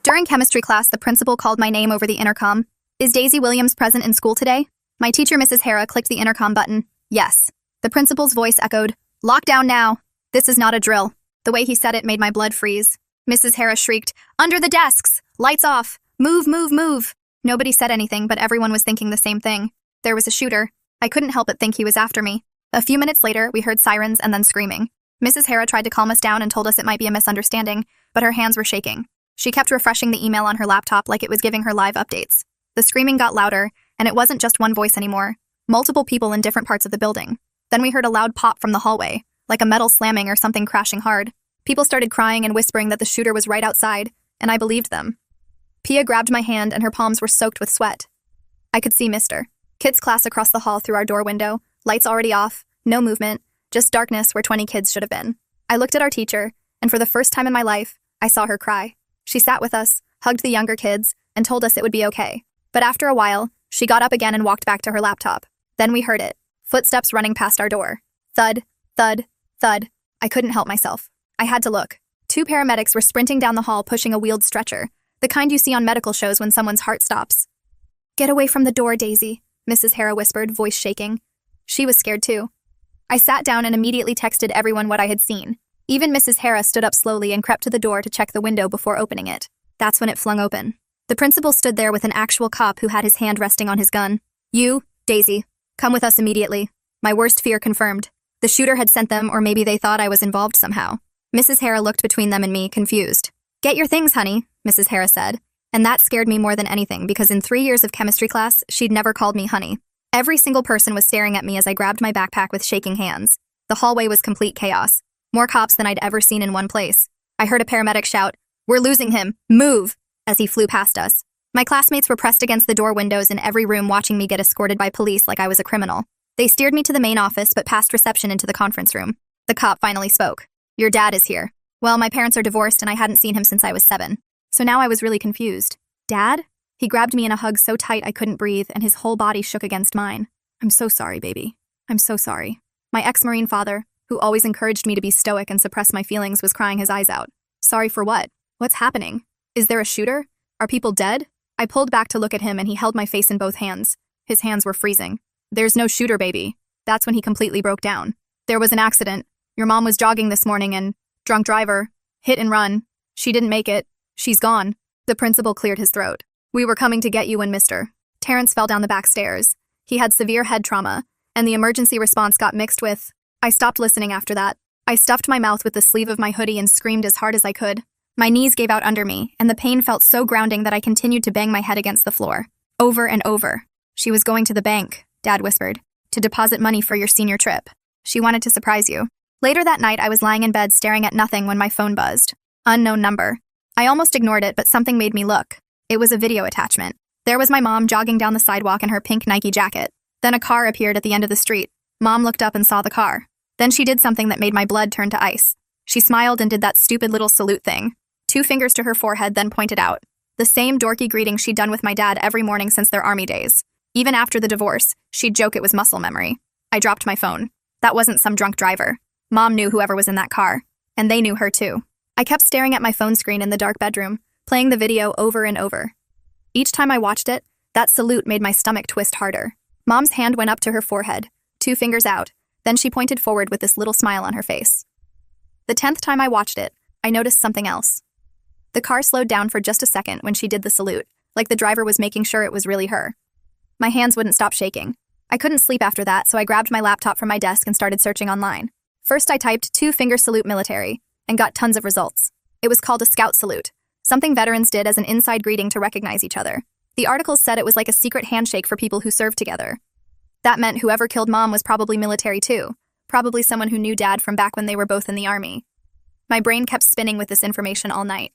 During chemistry class, the principal called my name over the intercom. Is Daisy Williams present in school today? My teacher, Mrs. Hara, clicked the intercom button. Yes. The principal's voice echoed, "Lockdown now. This is not a drill." The way he said it made my blood freeze. Mrs. Hara shrieked, "Under the desks! Lights off! Move, move, move!" Nobody said anything, but everyone was thinking the same thing. There was a shooter. I couldn't help but think he was after me. A few minutes later, we heard sirens and then screaming. Mrs. Hara tried to calm us down and told us it might be a misunderstanding, but her hands were shaking. She kept refreshing the email on her laptop like it was giving her live updates. The screaming got louder, and it wasn't just one voice anymore. Multiple people in different parts of the building. Then we heard a loud pop from the hallway, like a metal slamming or something crashing hard. People started crying and whispering that the shooter was right outside, and I believed them. Pia grabbed my hand and her palms were soaked with sweat. I could see Mr. Kids' class across the hall through our door window, lights already off, no movement, just darkness where 20 kids should have been. I looked at our teacher, and for the first time in my life, I saw her cry. She sat with us, hugged the younger kids, and told us it would be okay. But after a while, she got up again and walked back to her laptop. Then we heard it. Footsteps running past our door. Thud, thud, thud. I couldn't help myself. I had to look. 2 paramedics were sprinting down the hall pushing a wheeled stretcher, the kind you see on medical shows when someone's heart stops. "Get away from the door, Daisy," Mrs. Hara whispered, voice shaking. She was scared too. I sat down and immediately texted everyone what I had seen. Even Mrs. Hara stood up slowly and crept to the door to check the window before opening it. That's when it flung open. The principal stood there with an actual cop who had his hand resting on his gun. "You, Daisy, come with us immediately." My worst fear confirmed. The shooter had sent them, or maybe they thought I was involved somehow. Mrs. Hara looked between them and me, confused. "Get your things, honey," Mrs. Hara said. And that scared me more than anything because in 3 years of chemistry class, she'd never called me honey. Every single person was staring at me as I grabbed my backpack with shaking hands. The hallway was complete chaos. More cops than I'd ever seen in one place. I heard a paramedic shout, "We're losing him! Move!" as he flew past us. My classmates were pressed against the door windows in every room watching me get escorted by police like I was a criminal. They steered me to the main office but passed reception into the conference room. The cop finally spoke. "Your dad is here." Well, my parents are divorced and I hadn't seen him since I was 7. So now I was really confused. "Dad?" He grabbed me in a hug so tight I couldn't breathe and his whole body shook against mine. "I'm so sorry, baby. I'm so sorry." My ex-Marine father, who always encouraged me to be stoic and suppress my feelings, was crying his eyes out. "Sorry for what? What's happening? Is there a shooter? Are people dead?" I pulled back to look at him and he held my face in both hands. His hands were freezing. "There's no shooter, baby." That's when he completely broke down. "There was an accident. Your mom was jogging this morning and drunk driver, hit and run. She didn't make it. She's gone." The principal cleared his throat. "We were coming to get you when Mr. Terrence fell down the back stairs. He had severe head trauma, and the emergency response got mixed with..." I stopped listening after that. I stuffed my mouth with the sleeve of my hoodie and screamed as hard as I could. My knees gave out under me, and the pain felt so grounding that I continued to bang my head against the floor. Over and over. "She was going to the bank," Dad whispered, "to deposit money for your senior trip. She wanted to surprise you." Later that night, I was lying in bed staring at nothing when my phone buzzed. Unknown number. I almost ignored it, but something made me look. It was a video attachment. There was my mom jogging down the sidewalk in her pink Nike jacket. Then a car appeared at the end of the street. Mom looked up and saw the car. Then she did something that made my blood turn to ice. She smiled and did that stupid little salute thing. 2 fingers to her forehead, then pointed out. The same dorky greeting she'd done with my dad every morning since their army days. Even after the divorce, she'd joke it was muscle memory. I dropped my phone. That wasn't some drunk driver. Mom knew whoever was in that car. And they knew her too. I kept staring at my phone screen in the dark bedroom, playing the video over and over. Each time I watched it, that salute made my stomach twist harder. Mom's hand went up to her forehead, 2 fingers out, then she pointed forward with this little smile on her face. The 10th time I watched it, I noticed something else. The car slowed down for just a second when she did the salute, like the driver was making sure it was really her. My hands wouldn't stop shaking. I couldn't sleep after that, so I grabbed my laptop from my desk and started searching online. First I typed 2-finger salute military, and got tons of results. It was called a scout salute, something veterans did as an inside greeting to recognize each other. The articles said it was like a secret handshake for people who served together. That meant whoever killed Mom was probably military too, probably someone who knew Dad from back when they were both in the army. My brain kept spinning with this information all night.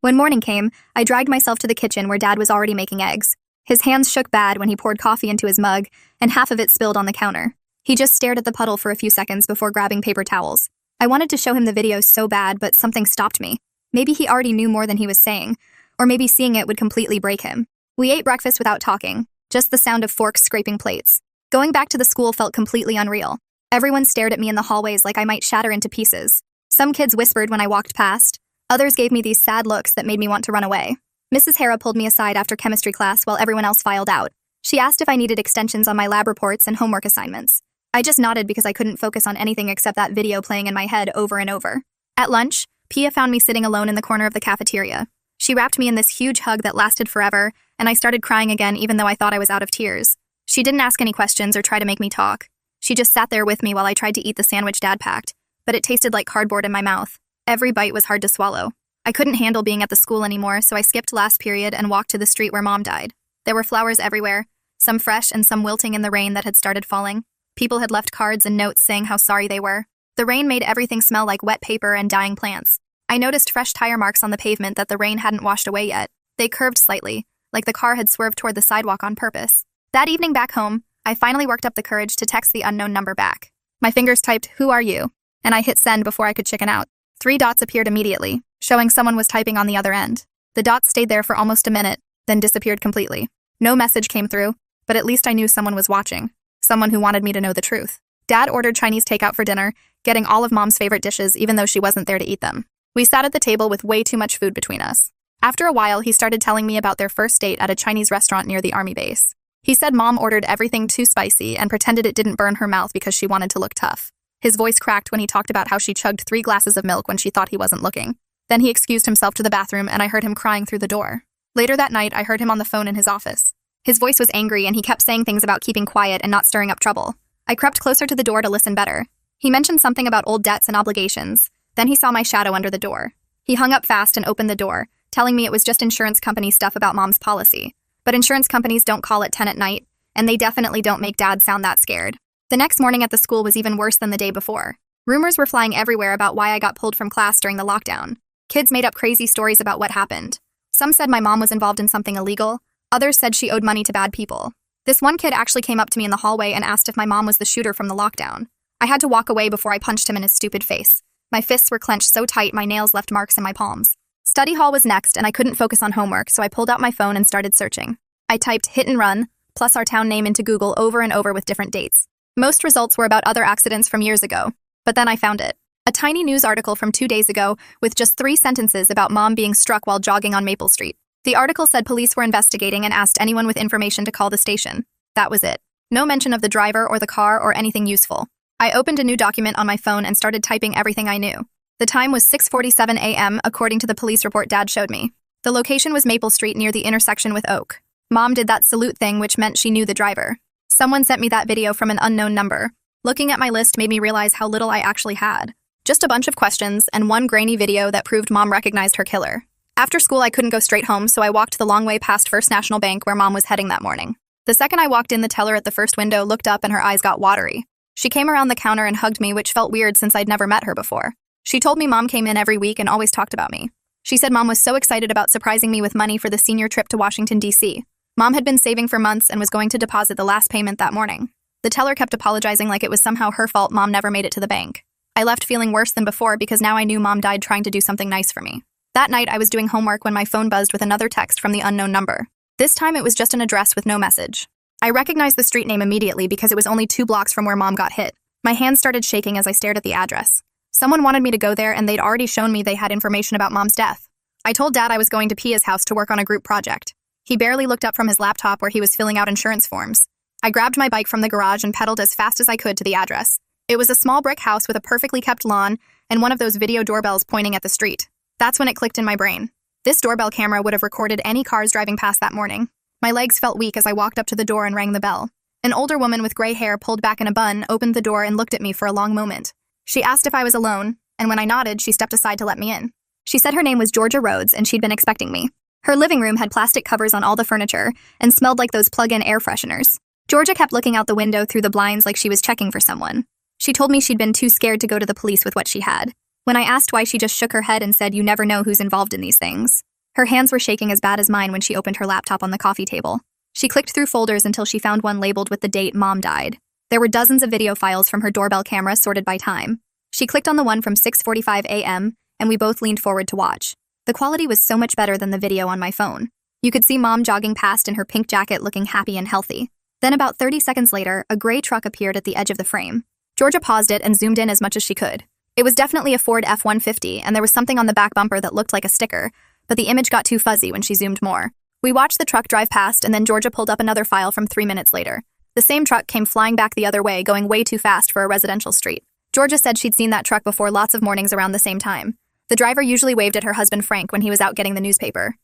When morning came, I dragged myself to the kitchen where Dad was already making eggs. His hands shook bad when he poured coffee into his mug, and half of it spilled on the counter. He just stared at the puddle for a few seconds before grabbing paper towels. I wanted to show him the video so bad, but something stopped me. Maybe he already knew more than he was saying, or maybe seeing it would completely break him. We ate breakfast without talking, just the sound of forks scraping plates. Going back to the school felt completely unreal. Everyone stared at me in the hallways like I might shatter into pieces. Some kids whispered when I walked past. Others gave me these sad looks that made me want to run away. Mrs. Hara pulled me aside after chemistry class while everyone else filed out. She asked if I needed extensions on my lab reports and homework assignments. I just nodded because I couldn't focus on anything except that video playing in my head over and over. At lunch, Pia found me sitting alone in the corner of the cafeteria. She wrapped me in this huge hug that lasted forever, and I started crying again even though I thought I was out of tears. She didn't ask any questions or try to make me talk. She just sat there with me while I tried to eat the sandwich Dad packed, but it tasted like cardboard in my mouth. Every bite was hard to swallow. I couldn't handle being at the school anymore, so I skipped last period and walked to the street where Mom died. There were flowers everywhere, some fresh and some wilting in the rain that had started falling. People had left cards and notes saying how sorry they were. The rain made everything smell like wet paper and dying plants. I noticed fresh tire marks on the pavement that the rain hadn't washed away yet. They curved slightly, like the car had swerved toward the sidewalk on purpose. That evening back home, I finally worked up the courage to text the unknown number back. My fingers typed, "Who are you?" and I hit send before I could chicken out. 3 dots appeared immediately, showing someone was typing on the other end. The dots stayed there for almost a minute, then disappeared completely. No message came through, but at least I knew someone was watching. Someone who wanted me to know the truth. Dad ordered Chinese takeout for dinner, getting all of Mom's favorite dishes even though she wasn't there to eat them. We sat at the table with way too much food between us. After a while, he started telling me about their first date at a Chinese restaurant near the army base. He said Mom ordered everything too spicy and pretended it didn't burn her mouth because she wanted to look tough. His voice cracked when he talked about how she chugged 3 glasses of milk when she thought he wasn't looking. Then he excused himself to the bathroom and I heard him crying through the door. Later that night, I heard him on the phone in his office. His voice was angry and he kept saying things about keeping quiet and not stirring up trouble. I crept closer to the door to listen better. He mentioned something about old debts and obligations. Then he saw my shadow under the door. He hung up fast and opened the door, telling me it was just insurance company stuff about Mom's policy. But insurance companies don't call at 10 at night, and they definitely don't make Dad sound that scared. The next morning at the school was even worse than the day before. Rumors were flying everywhere about why I got pulled from class during the lockdown. Kids made up crazy stories about what happened. Some said my mom was involved in something illegal. Others said she owed money to bad people. This one kid actually came up to me in the hallway and asked if my mom was the shooter from the lockdown. I had to walk away before I punched him in his stupid face. My fists were clenched so tight my nails left marks in my palms. Study hall was next and I couldn't focus on homework, so I pulled out my phone and started searching. I typed hit and run, plus our town name into Google over and over with different dates. Most results were about other accidents from years ago, but then I found it. A tiny news article from 2 days ago with just 3 sentences about Mom being struck while jogging on Maple Street. The article said police were investigating and asked anyone with information to call the station. That was it. No mention of the driver or the car or anything useful. I opened a new document on my phone and started typing everything I knew. The time was 6:47 a.m. according to the police report Dad showed me. The location was Maple Street near the intersection with Oak. Mom did that salute thing, which meant she knew the driver. Someone sent me that video from an unknown number. Looking at my list made me realize how little I actually had. Just a bunch of questions and one grainy video that proved Mom recognized her killer. After school, I couldn't go straight home, so I walked the long way past First National Bank where Mom was heading that morning. The second I walked in, the teller at the first window looked up and her eyes got watery. She came around the counter and hugged me, which felt weird since I'd never met her before. She told me Mom came in every week and always talked about me. She said Mom was so excited about surprising me with money for the senior trip to Washington, D.C. Mom had been saving for months and was going to deposit the last payment that morning. The teller kept apologizing like it was somehow her fault Mom never made it to the bank. I left feeling worse than before because now I knew Mom died trying to do something nice for me. That night, I was doing homework when my phone buzzed with another text from the unknown number. This time, it was just an address with no message. I recognized the street name immediately because it was only 2 blocks from where Mom got hit. My hands started shaking as I stared at the address. Someone wanted me to go there and they'd already shown me they had information about Mom's death. I told Dad I was going to Pia's house to work on a group project. He barely looked up from his laptop where he was filling out insurance forms. I grabbed my bike from the garage and pedaled as fast as I could to the address. It was a small brick house with a perfectly kept lawn and one of those video doorbells pointing at the street. That's when it clicked in my brain. This doorbell camera would have recorded any cars driving past that morning. My legs felt weak as I walked up to the door and rang the bell. An older woman with gray hair pulled back in a bun opened the door and looked at me for a long moment. She asked if I was alone, and when I nodded, she stepped aside to let me in. She said her name was Georgia Rhodes and she'd been expecting me. Her living room had plastic covers on all the furniture and smelled like those plug-in air fresheners. Georgia kept looking out the window through the blinds like she was checking for someone. She told me she'd been too scared to go to the police with what she had. When I asked why, she just shook her head and said, "You never know who's involved in these things." Her hands were shaking as bad as mine when she opened her laptop on the coffee table. She clicked through folders until she found one labeled with the date Mom died. There were dozens of video files from her doorbell camera sorted by time. She clicked on the one from 6:45 a.m., and we both leaned forward to watch. The quality was so much better than the video on my phone. You could see Mom jogging past in her pink jacket looking happy and healthy. Then about 30 seconds later, a gray truck appeared at the edge of the frame. Georgia paused it and zoomed in as much as she could. It was definitely a Ford F-150, and there was something on the back bumper that looked like a sticker, but the image got too fuzzy when she zoomed more. We watched the truck drive past, and then Georgia pulled up another file from 3 minutes later. The same truck came flying back the other way, going way too fast for a residential street. Georgia said she'd seen that truck before lots of mornings around the same time. The driver usually waved at her husband Frank when he was out getting the newspaper.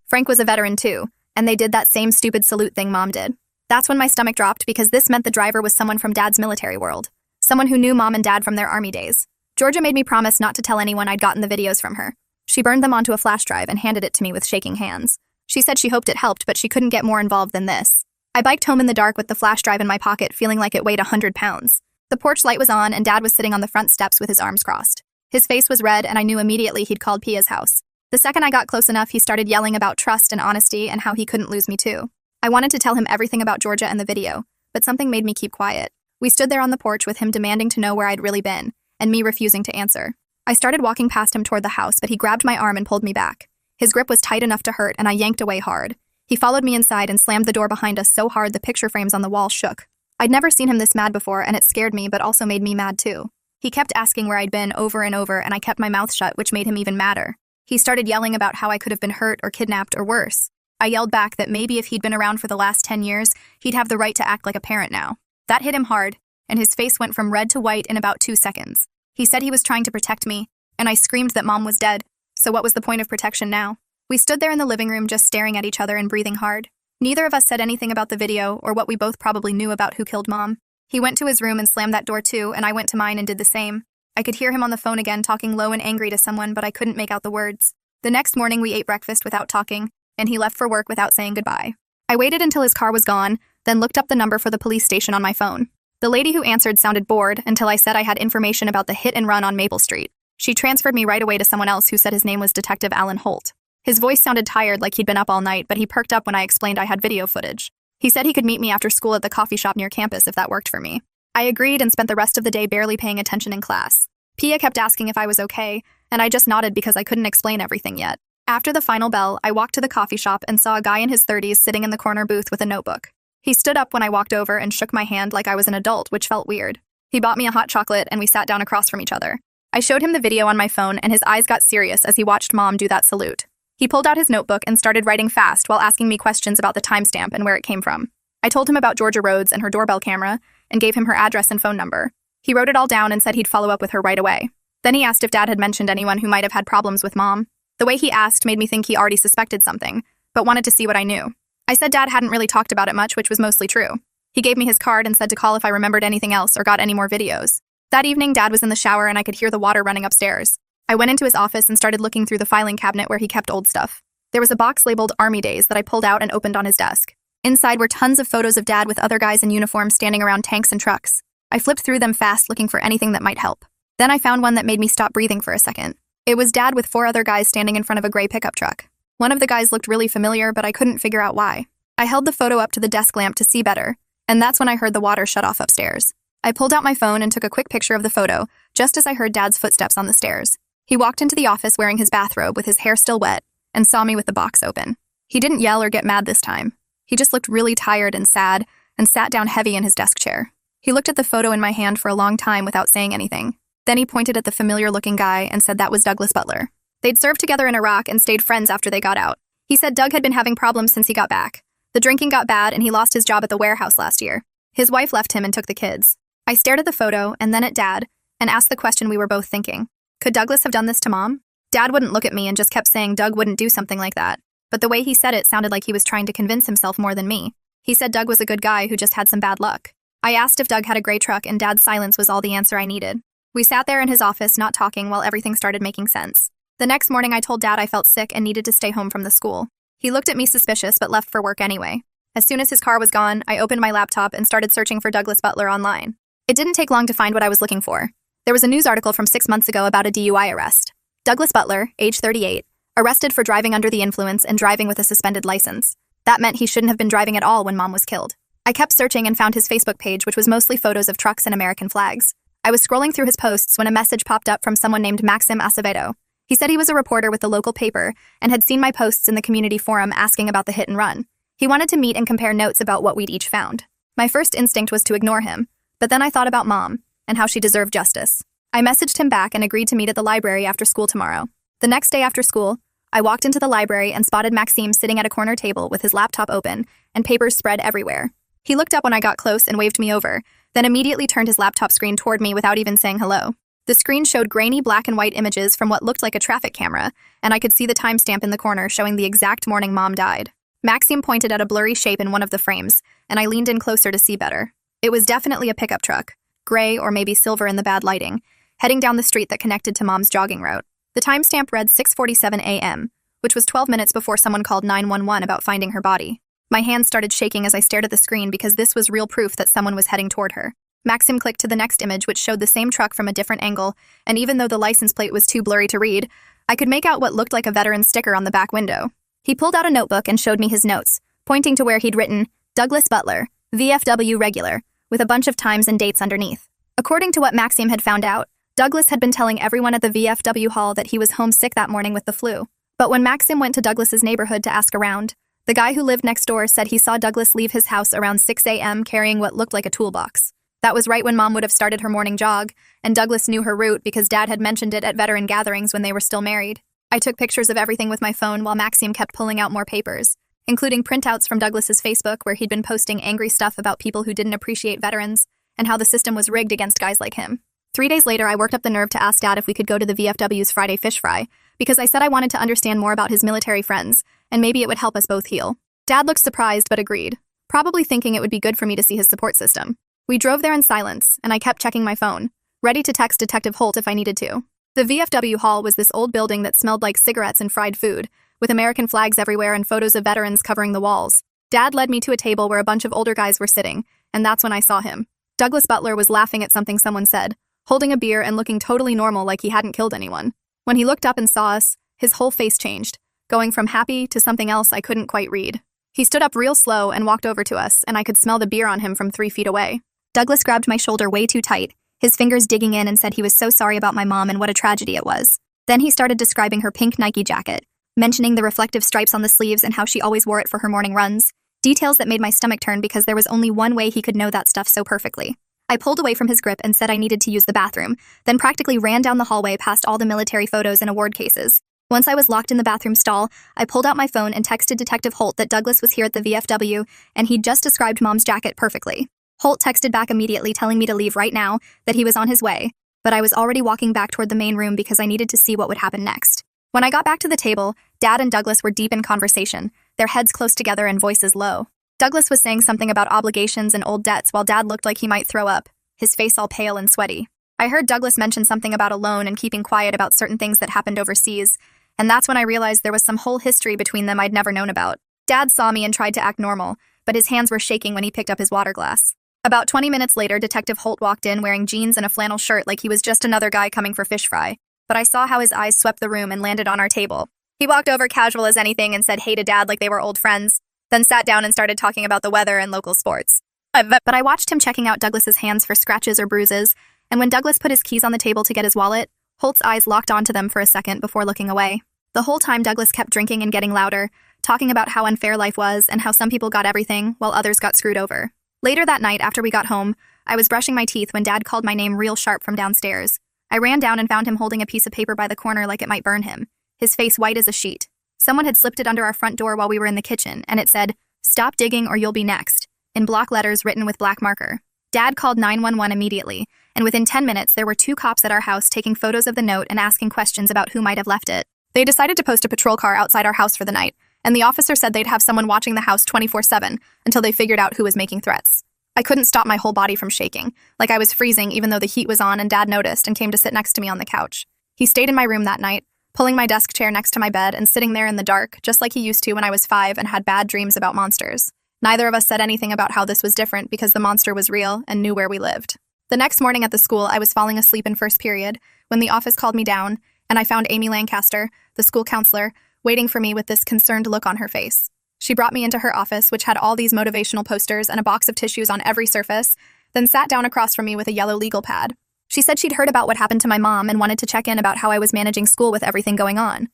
Frank was a veteran too, and they did that same stupid salute thing Mom did. That's when my stomach dropped because this meant the driver was someone from Dad's military world. Someone who knew Mom and Dad from their Army days. Georgia made me promise not to tell anyone I'd gotten the videos from her. She burned them onto a flash drive and handed it to me with shaking hands. She said she hoped it helped, but she couldn't get more involved than this. I biked home in the dark with the flash drive in my pocket, feeling like it weighed 100 pounds. The porch light was on, and Dad was sitting on the front steps with his arms crossed. His face was red, and I knew immediately he'd called Pia's house. The second I got close enough, he started yelling about trust and honesty and how he couldn't lose me too. I wanted to tell him everything about Georgia and the video, but something made me keep quiet. We stood there on the porch with him demanding to know where I'd really been, and me refusing to answer. I started walking past him toward the house, but he grabbed my arm and pulled me back. His grip was tight enough to hurt, and I yanked away hard. He followed me inside and slammed the door behind us so hard the picture frames on the wall shook. I'd never seen him this mad before, and it scared me, but also made me mad too. He kept asking where I'd been over and over, and I kept my mouth shut, which made him even madder. He started yelling about how I could have been hurt or kidnapped or worse. I yelled back that maybe if he'd been around for the last 10 years, he'd have the right to act like a parent now. That hit him hard, and his face went from red to white in about 2 seconds. He said he was trying to protect me, and I screamed that Mom was dead. So what was the point of protection now? We stood there in the living room just staring at each other and breathing hard. Neither of us said anything about the video or what we both probably knew about who killed Mom. He went to his room and slammed that door too, and I went to mine and did the same. I could hear him on the phone again talking low and angry to someone, but I couldn't make out the words. The next morning we ate breakfast without talking, and he left for work without saying goodbye. I waited until his car was gone, then looked up the number for the police station on my phone. The lady who answered sounded bored until I said I had information about the hit and run on Maple Street. She transferred me right away to someone else who said his name was Detective Alan Holt. His voice sounded tired, like he'd been up all night, but he perked up when I explained I had video footage. He said he could meet me after school at the coffee shop near campus if that worked for me. I agreed and spent the rest of the day barely paying attention in class. Pia kept asking if I was okay, and I just nodded because I couldn't explain everything yet. After the final bell, I walked to the coffee shop and saw a guy in his 30s sitting in the corner booth with a notebook. He stood up when I walked over and shook my hand like I was an adult, which felt weird. He bought me a hot chocolate and we sat down across from each other. I showed him the video on my phone and his eyes got serious as he watched Mom do that salute. He pulled out his notebook and started writing fast while asking me questions about the timestamp and where it came from. I told him about Georgia Rhodes and her doorbell camera and gave him her address and phone number. He wrote it all down and said he'd follow up with her right away. Then he asked if Dad had mentioned anyone who might have had problems with Mom. The way he asked made me think he already suspected something, but wanted to see what I knew. I said Dad hadn't really talked about it much, which was mostly true. He gave me his card and said to call if I remembered anything else or got any more videos. That evening, Dad was in the shower and I could hear the water running upstairs. I went into his office and started looking through the filing cabinet where he kept old stuff. There was a box labeled Army Days that I pulled out and opened on his desk. Inside were tons of photos of Dad with other guys in uniform standing around tanks and trucks. I flipped through them fast looking for anything that might help. Then I found one that made me stop breathing for a second. It was Dad with 4 other guys standing in front of a gray pickup truck. One of the guys looked really familiar, but I couldn't figure out why. I held the photo up to the desk lamp to see better, and that's when I heard the water shut off upstairs. I pulled out my phone and took a quick picture of the photo, just as I heard Dad's footsteps on the stairs. He walked into the office wearing his bathrobe with his hair still wet, and saw me with the box open. He didn't yell or get mad this time. He just looked really tired and sad, and sat down heavy in his desk chair. He looked at the photo in my hand for a long time without saying anything. Then he pointed at the familiar-looking guy and said that was Douglas Butler. They'd served together in Iraq and stayed friends after they got out. He said Doug had been having problems since he got back. The drinking got bad and he lost his job at the warehouse last year. His wife left him and took the kids. I stared at the photo and then at Dad and asked the question we were both thinking. Could Douglas have done this to Mom? Dad wouldn't look at me and just kept saying Doug wouldn't do something like that. But the way he said it sounded like he was trying to convince himself more than me. He said Doug was a good guy who just had some bad luck. I asked if Doug had a gray truck and Dad's silence was all the answer I needed. We sat there in his office not talking while everything started making sense. The next morning I told Dad I felt sick and needed to stay home from the school. He looked at me suspicious but left for work anyway. As soon as his car was gone, I opened my laptop and started searching for Douglas Butler online. It didn't take long to find what I was looking for. There was a news article from 6 months ago about a DUI arrest. Douglas Butler, age 38, arrested for driving under the influence and driving with a suspended license. That meant he shouldn't have been driving at all when Mom was killed. I kept searching and found his Facebook page, which was mostly photos of trucks and American flags. I was scrolling through his posts when a message popped up from someone named Maxim Acevedo. He said he was a reporter with the local paper and had seen my posts in the community forum asking about the hit and run. He wanted to meet and compare notes about what we'd each found. My first instinct was to ignore him, but then I thought about Mom and how she deserved justice. I messaged him back and agreed to meet at the library after school tomorrow. The next day after school, I walked into the library and spotted Maxime sitting at a corner table with his laptop open and papers spread everywhere. He looked up when I got close and waved me over, then immediately turned his laptop screen toward me without even saying hello. The screen showed grainy black and white images from what looked like a traffic camera, and I could see the timestamp in the corner showing the exact morning Mom died. Maxime pointed at a blurry shape in one of the frames, and I leaned in closer to see better. It was definitely a pickup truck, gray or maybe silver in the bad lighting, heading down the street that connected to Mom's jogging route. The timestamp read 6:47 a.m., which was 12 minutes before someone called 911 about finding her body. My hands started shaking as I stared at the screen because this was real proof that someone was heading toward her. Maxim clicked to the next image, which showed the same truck from a different angle, and even though the license plate was too blurry to read, I could make out what looked like a veteran sticker on the back window. He pulled out a notebook and showed me his notes, pointing to where he'd written, Douglas Butler, VFW regular, with a bunch of times and dates underneath. According to what Maxim had found out, Douglas had been telling everyone at the VFW hall that he was homesick that morning with the flu. But when Maxim went to Douglas's neighborhood to ask around, the guy who lived next door said he saw Douglas leave his house around 6 a.m. carrying what looked like a toolbox. That was right when Mom would have started her morning jog, and Douglas knew her route because Dad had mentioned it at veteran gatherings when they were still married. I took pictures of everything with my phone while Maxim kept pulling out more papers, including printouts from Douglas's Facebook where he'd been posting angry stuff about people who didn't appreciate veterans and how the system was rigged against guys like him. 3 days later, I worked up the nerve to ask Dad if we could go to the VFW's Friday fish fry, because I said I wanted to understand more about his military friends, and maybe it would help us both heal. Dad looked surprised but agreed, probably thinking it would be good for me to see his support system. We drove there in silence, and I kept checking my phone, ready to text Detective Holt if I needed to. The VFW hall was this old building that smelled like cigarettes and fried food, with American flags everywhere and photos of veterans covering the walls. Dad led me to a table where a bunch of older guys were sitting, and that's when I saw him. Douglas Butler was laughing at something someone said, holding a beer and looking totally normal like he hadn't killed anyone. When he looked up and saw us, his whole face changed, going from happy to something else I couldn't quite read. He stood up real slow and walked over to us, and I could smell the beer on him from 3 feet away. Douglas grabbed my shoulder way too tight, his fingers digging in, and said he was so sorry about my mom and what a tragedy it was. Then he started describing her pink Nike jacket, mentioning the reflective stripes on the sleeves and how she always wore it for her morning runs, details that made my stomach turn because there was only one way he could know that stuff so perfectly. I pulled away from his grip and said I needed to use the bathroom, then practically ran down the hallway past all the military photos and award cases. Once I was locked in the bathroom stall, I pulled out my phone and texted Detective Holt that Douglas was here at the VFW, and he'd just described Mom's jacket perfectly. Holt texted back immediately telling me to leave right now, that he was on his way, but I was already walking back toward the main room because I needed to see what would happen next. When I got back to the table, Dad and Douglas were deep in conversation, their heads close together and voices low. Douglas was saying something about obligations and old debts while Dad looked like he might throw up, his face all pale and sweaty. I heard Douglas mention something about a loan and keeping quiet about certain things that happened overseas, and that's when I realized there was some whole history between them I'd never known about. Dad saw me and tried to act normal, but his hands were shaking when he picked up his water glass. About 20 minutes later, Detective Holt walked in wearing jeans and a flannel shirt like he was just another guy coming for fish fry, but I saw how his eyes swept the room and landed on our table. He walked over casual as anything and said hey to Dad like they were old friends, then sat down and started talking about the weather and local sports. But I watched him checking out Douglas's hands for scratches or bruises, and when Douglas put his keys on the table to get his wallet, Holt's eyes locked onto them for a second before looking away. The whole time Douglas kept drinking and getting louder, talking about how unfair life was and how some people got everything while others got screwed over. Later that night, after we got home, I was brushing my teeth when Dad called my name real sharp from downstairs. I ran down and found him holding a piece of paper by the corner like it might burn him, his face white as a sheet. Someone had slipped it under our front door while we were in the kitchen, and it said, "Stop digging or you'll be next," in block letters written with black marker. Dad called 911 immediately, and within 10 minutes there were 2 cops at our house taking photos of the note and asking questions about who might have left it. They decided to post a patrol car outside our house for the night, and the officer said they'd have someone watching the house 24/7 until they figured out who was making threats. I couldn't stop my whole body from shaking, like I was freezing even though the heat was on, and Dad noticed and came to sit next to me on the couch. He stayed in my room that night, pulling my desk chair next to my bed and sitting there in the dark, just like he used to when I was 5 and had bad dreams about monsters. Neither of us said anything about how this was different because the monster was real and knew where we lived. The next morning at the school, I was falling asleep in first period when the office called me down, and I found Amy Lancaster, the school counselor, waiting for me with this concerned look on her face. She brought me into her office, which had all these motivational posters and a box of tissues on every surface, then sat down across from me with a yellow legal pad. She said she'd heard about what happened to my mom and wanted to check in about how I was managing school with everything going on.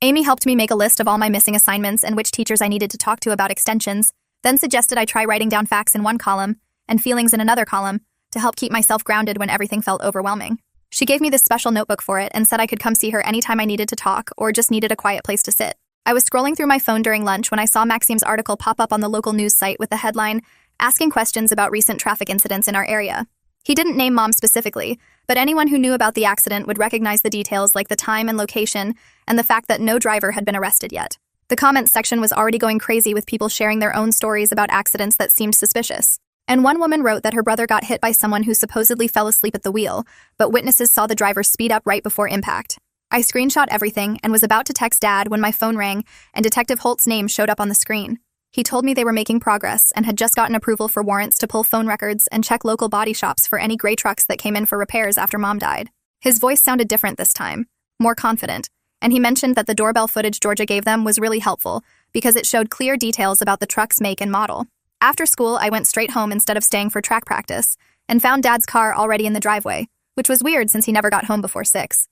Amy helped me make a list of all my missing assignments and which teachers I needed to talk to about extensions, then suggested I try writing down facts in one column and feelings in another column to help keep myself grounded when everything felt overwhelming. She gave me this special notebook for it and said I could come see her anytime I needed to talk or just needed a quiet place to sit. I was scrolling through my phone during lunch when I saw Maxime's article pop up on the local news site with the headline, "Asking questions about recent traffic incidents in our area." He didn't name Mom specifically, but anyone who knew about the accident would recognize the details like the time and location and the fact that no driver had been arrested yet. The comments section was already going crazy with people sharing their own stories about accidents that seemed suspicious. And one woman wrote that her brother got hit by someone who supposedly fell asleep at the wheel, but witnesses saw the driver speed up right before impact. I screenshot everything and was about to text Dad when my phone rang and Detective Holt's name showed up on the screen. He told me they were making progress and had just gotten approval for warrants to pull phone records and check local body shops for any gray trucks that came in for repairs after Mom died. His voice sounded different this time, more confident, and he mentioned that the doorbell footage Georgia gave them was really helpful because it showed clear details about the truck's make and model. After school, I went straight home instead of staying for track practice and found Dad's car already in the driveway, which was weird since he never got home before 6.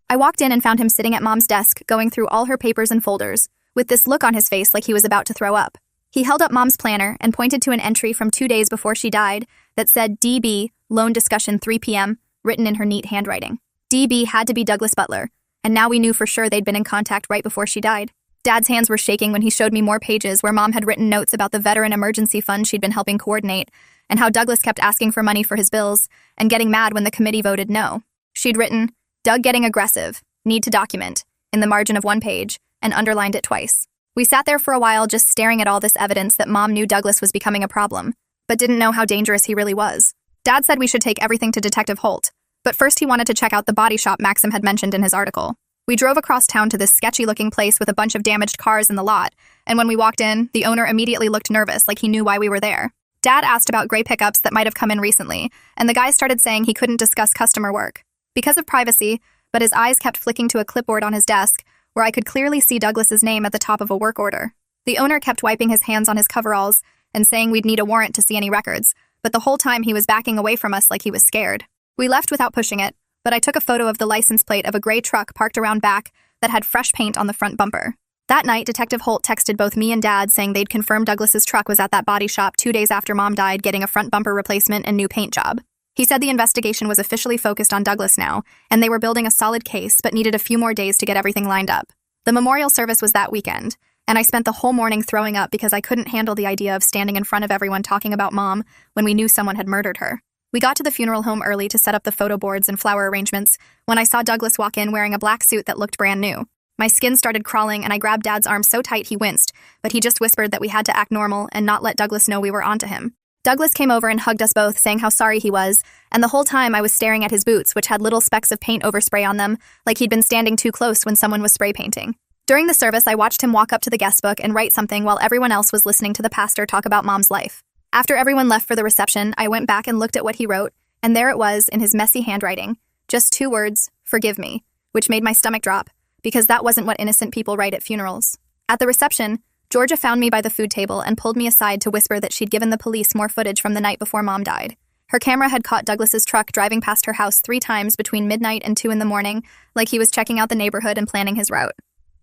I walked in and found him sitting at Mom's desk going through all her papers and folders, with this look on his face like he was about to throw up. He held up Mom's planner and pointed to an entry from 2 days before she died that said DB, loan discussion 3 p.m., written in her neat handwriting. DB had to be Douglas Butler, and now we knew for sure they'd been in contact right before she died. Dad's hands were shaking when he showed me more pages where Mom had written notes about the veteran emergency fund she'd been helping coordinate, and how Douglas kept asking for money for his bills and getting mad when the committee voted no. She'd written, "Doug getting aggressive, need to document," in the margin of one page, and underlined it twice. We sat there for a while just staring at all this evidence that Mom knew Douglas was becoming a problem, but didn't know how dangerous he really was. Dad said we should take everything to Detective Holt, but first he wanted to check out the body shop Maxim had mentioned in his article. We drove across town to this sketchy-looking place with a bunch of damaged cars in the lot, and when we walked in, the owner immediately looked nervous like he knew why we were there. Dad asked about gray pickups that might have come in recently, and the guy started saying he couldn't discuss customer work because of privacy, but his eyes kept flicking to a clipboard on his desk where I could clearly see Douglas's name at the top of a work order. The owner kept wiping his hands on his coveralls and saying we'd need a warrant to see any records, but the whole time he was backing away from us like he was scared. We left without pushing it, but I took a photo of the license plate of a gray truck parked around back that had fresh paint on the front bumper. That night, Detective Holt texted both me and Dad saying they'd confirmed Douglas's truck was at that body shop 2 days after Mom died getting a front bumper replacement and new paint job. He said the investigation was officially focused on Douglas now, and they were building a solid case but needed a few more days to get everything lined up. The memorial service was that weekend, and I spent the whole morning throwing up because I couldn't handle the idea of standing in front of everyone talking about Mom when we knew someone had murdered her. We got to the funeral home early to set up the photo boards and flower arrangements when I saw Douglas walk in wearing a black suit that looked brand new. My skin started crawling and I grabbed Dad's arm so tight he winced, but he just whispered that we had to act normal and not let Douglas know we were onto him. Douglas came over and hugged us both, saying how sorry he was, and the whole time I was staring at his boots, which had little specks of paint overspray on them, like he'd been standing too close when someone was spray painting. During the service, I watched him walk up to the guest book and write something while everyone else was listening to the pastor talk about Mom's life. After everyone left for the reception, I went back and looked at what he wrote, and there it was in his messy handwriting. Just 2 words, "Forgive me," which made my stomach drop, because that wasn't what innocent people write at funerals. At the reception, Georgia found me by the food table and pulled me aside to whisper that she'd given the police more footage from the night before Mom died. Her camera had caught Douglas's truck driving past her house 3 times between midnight and 2 in the morning, like he was checking out the neighborhood and planning his route.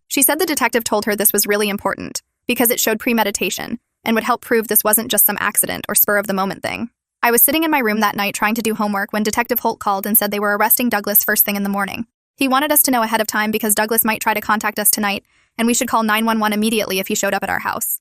She said the detective told her this was really important, because it showed premeditation, and would help prove this wasn't just some accident or spur-of-the-moment thing. I was sitting in my room that night trying to do homework when Detective Holt called and said they were arresting Douglas first thing in the morning. He wanted us to know ahead of time because Douglas might try to contact us tonight, and we should call 911 immediately if he showed up at our house.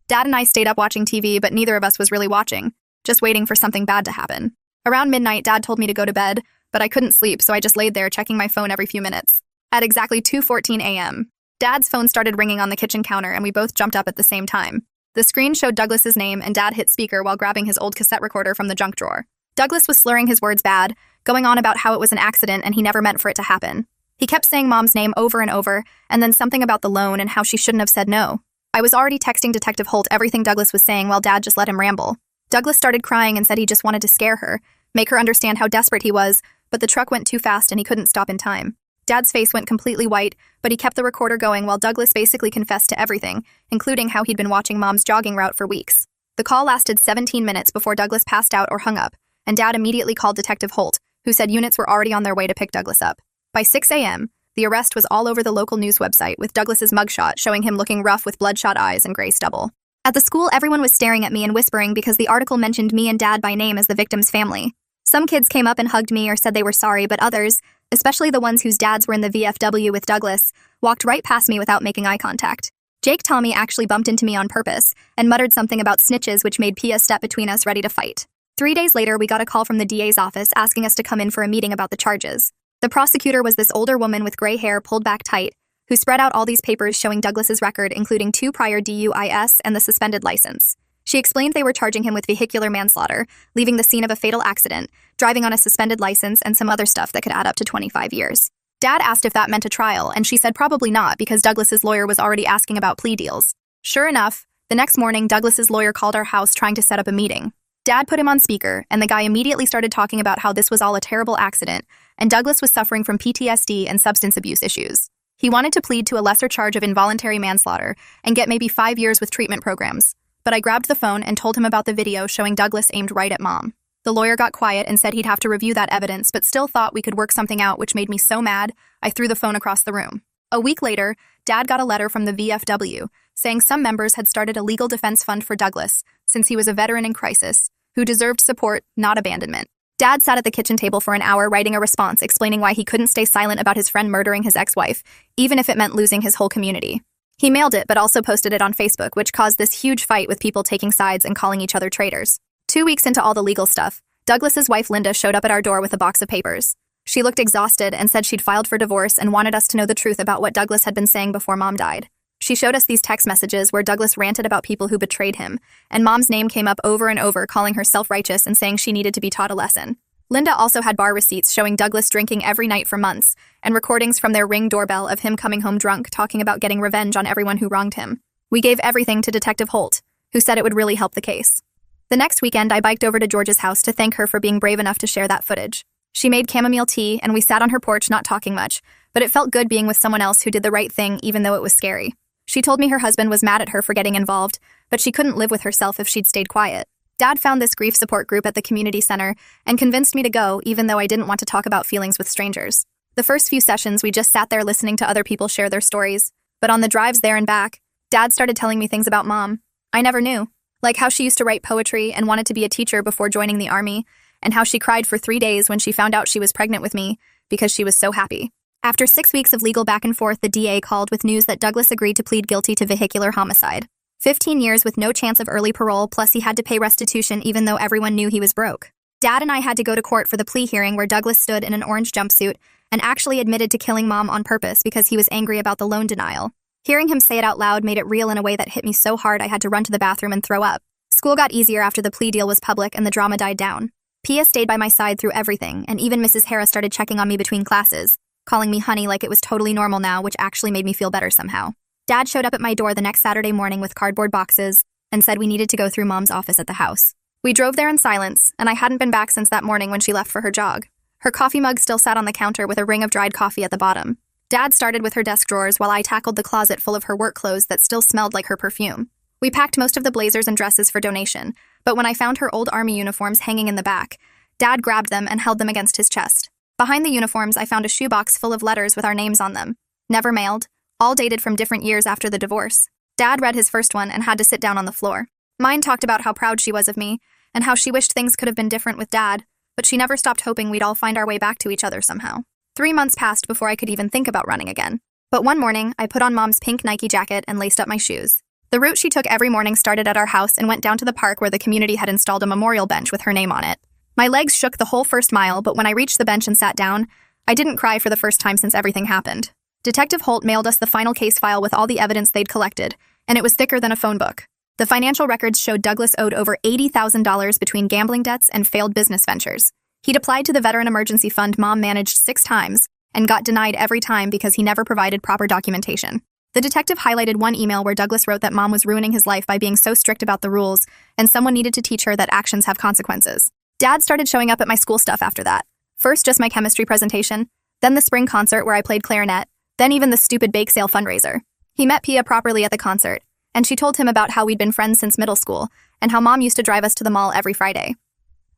Dad and I stayed up watching TV, but neither of us was really watching, just waiting for something bad to happen. Around midnight, Dad told me to go to bed, but I couldn't sleep, so I just laid there checking my phone every few minutes. At exactly 2:14 a.m., Dad's phone started ringing on the kitchen counter, and we both jumped up at the same time. The screen showed Douglas's name, and Dad hit speaker while grabbing his old cassette recorder from the junk drawer. Douglas was slurring his words bad, going on about how it was an accident and he never meant for it to happen. He kept saying Mom's name over and over, and then something about the loan and how she shouldn't have said no. I was already texting Detective Holt everything Douglas was saying while Dad just let him ramble. Douglas started crying and said he just wanted to scare her, make her understand how desperate he was, but the truck went too fast and he couldn't stop in time. Dad's face went completely white, but he kept the recorder going while Douglas basically confessed to everything, including how he'd been watching Mom's jogging route for weeks. The call lasted 17 minutes before Douglas passed out or hung up, and Dad immediately called Detective Holt, who said units were already on their way to pick Douglas up. By 6 a.m., the arrest was all over the local news website with Douglas's mugshot showing him looking rough with bloodshot eyes and gray stubble. At the school, everyone was staring at me and whispering because the article mentioned me and Dad by name as the victim's family. Some kids came up and hugged me or said they were sorry, but others, especially the ones whose dads were in the VFW with Douglas, walked right past me without making eye contact. Jake Tommy actually bumped into me on purpose and muttered something about snitches, which made Pia step between us, ready to fight. 3 days later, we got a call from the DA's office asking us to come in for a meeting about the charges. The prosecutor was this older woman with gray hair pulled back tight, who spread out all these papers showing Douglas's record, including 2 prior DUIs and the suspended license. She explained they were charging him with vehicular manslaughter, leaving the scene of a fatal accident, driving on a suspended license, and some other stuff that could add up to 25 years. Dad asked if that meant a trial, and she said probably not because Douglas's lawyer was already asking about plea deals. Sure enough, the next morning, Douglas's lawyer called our house trying to set up a meeting. Dad put him on speaker, and the guy immediately started talking about how this was all a terrible accident, and Douglas was suffering from PTSD and substance abuse issues. He wanted to plead to a lesser charge of involuntary manslaughter and get maybe 5 years with treatment programs. But I grabbed the phone and told him about the video showing Douglas aimed right at Mom. The lawyer got quiet and said he'd have to review that evidence, but still thought we could work something out, which made me so mad, I threw the phone across the room. A week later, Dad got a letter from the VFW saying some members had started a legal defense fund for Douglas, since he was a veteran in crisis, who deserved support, not abandonment. Dad sat at the kitchen table for an hour writing a response explaining why he couldn't stay silent about his friend murdering his ex-wife, even if it meant losing his whole community. He mailed it, but also posted it on Facebook, which caused this huge fight with people taking sides and calling each other traitors. 2 weeks into all the legal stuff, Douglas's wife Linda showed up at our door with a box of papers. She looked exhausted and said she'd filed for divorce and wanted us to know the truth about what Douglas had been saying before Mom died. She showed us these text messages where Douglas ranted about people who betrayed him, and Mom's name came up over and over, calling her self-righteous and saying she needed to be taught a lesson. Linda also had bar receipts showing Douglas drinking every night for months, and recordings from their Ring doorbell of him coming home drunk, talking about getting revenge on everyone who wronged him. We gave everything to Detective Holt, who said it would really help the case. The next weekend, I biked over to George's house to thank her for being brave enough to share that footage. She made chamomile tea, and we sat on her porch not talking much, but it felt good being with someone else who did the right thing even though it was scary. She told me her husband was mad at her for getting involved, but she couldn't live with herself if she'd stayed quiet. Dad found this grief support group at the community center and convinced me to go, even though I didn't want to talk about feelings with strangers. The first few sessions, we just sat there listening to other people share their stories. But on the drives there and back, Dad started telling me things about Mom I never knew, like how she used to write poetry and wanted to be a teacher before joining the army, and how she cried for 3 days when she found out she was pregnant with me because she was so happy. After 6 weeks of legal back and forth, the DA called with news that Douglas agreed to plead guilty to vehicular homicide. 15 years with no chance of early parole, plus he had to pay restitution even though everyone knew he was broke. Dad and I had to go to court for the plea hearing where Douglas stood in an orange jumpsuit and actually admitted to killing Mom on purpose because he was angry about the loan denial. Hearing him say it out loud made it real in a way that hit me so hard I had to run to the bathroom and throw up. School got easier after the plea deal was public and the drama died down. Pia stayed by my side through everything, and even Mrs. Hara started checking on me between classes, calling me honey like it was totally normal now, which actually made me feel better somehow. Dad showed up at my door the next Saturday morning with cardboard boxes and said we needed to go through Mom's office at the house. We drove there in silence, and I hadn't been back since that morning when she left for her jog. Her coffee mug still sat on the counter with a ring of dried coffee at the bottom. Dad started with her desk drawers while I tackled the closet full of her work clothes that still smelled like her perfume. We packed most of the blazers and dresses for donation, but when I found her old army uniforms hanging in the back, Dad grabbed them and held them against his chest. Behind the uniforms, I found a shoebox full of letters with our names on them. Never mailed, all dated from different years after the divorce. Dad read his first one and had to sit down on the floor. Mine talked about how proud she was of me and how she wished things could have been different with Dad, but she never stopped hoping we'd all find our way back to each other somehow. 3 months passed before I could even think about running again. But one morning, I put on Mom's pink Nike jacket and laced up my shoes. The route she took every morning started at our house and went down to the park where the community had installed a memorial bench with her name on it. My legs shook the whole first mile, but when I reached the bench and sat down, I didn't cry for the first time since everything happened. Detective Holt mailed us the final case file with all the evidence they'd collected, and it was thicker than a phone book. The financial records showed Douglas owed over $80,000 between gambling debts and failed business ventures. He'd applied to the Veteran Emergency Fund Mom managed 6 times and got denied every time because he never provided proper documentation. The detective highlighted one email where Douglas wrote that Mom was ruining his life by being so strict about the rules, and someone needed to teach her that actions have consequences. Dad started showing up at my school stuff after that. First, just my chemistry presentation, then the spring concert where I played clarinet, then even the stupid bake sale fundraiser. He met Pia properly at the concert, and she told him about how we'd been friends since middle school and how Mom used to drive us to the mall every Friday.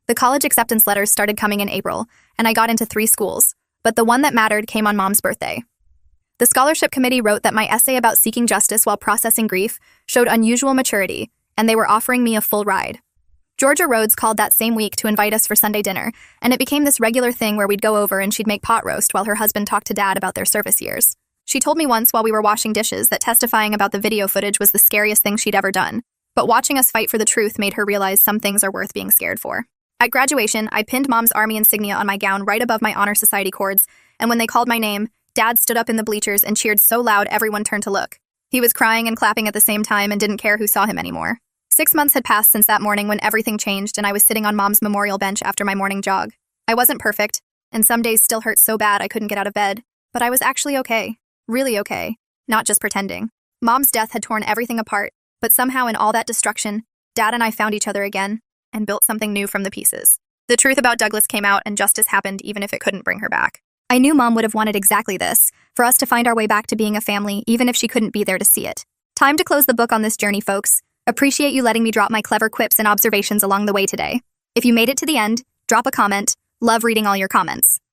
The college acceptance letters started coming in April, and I got into 3 schools, but the one that mattered came on Mom's birthday. The scholarship committee wrote that my essay about seeking justice while processing grief showed unusual maturity, and they were offering me a full ride. Georgia Rhodes called that same week to invite us for Sunday dinner, and it became this regular thing where we'd go over and she'd make pot roast while her husband talked to Dad about their service years. She told me once while we were washing dishes that testifying about the video footage was the scariest thing she'd ever done, but watching us fight for the truth made her realize some things are worth being scared for. At graduation, I pinned Mom's Army insignia on my gown right above my Honor Society cords, and when they called my name, Dad stood up in the bleachers and cheered so loud everyone turned to look. He was crying and clapping at the same time and didn't care who saw him anymore. 6 months had passed since that morning when everything changed and I was sitting on Mom's memorial bench after my morning jog. I wasn't perfect, and some days still hurt so bad I couldn't get out of bed, but I was actually okay. Really okay. Not just pretending. Mom's death had torn everything apart, but somehow in all that destruction, Dad and I found each other again and built something new from the pieces. The truth about Douglas came out and justice happened even if it couldn't bring her back. I knew Mom would have wanted exactly this, for us to find our way back to being a family even if she couldn't be there to see it. Time to close the book on this journey, folks. Appreciate you letting me drop my clever quips and observations along the way today. If you made it to the end, drop a comment. Love reading all your comments.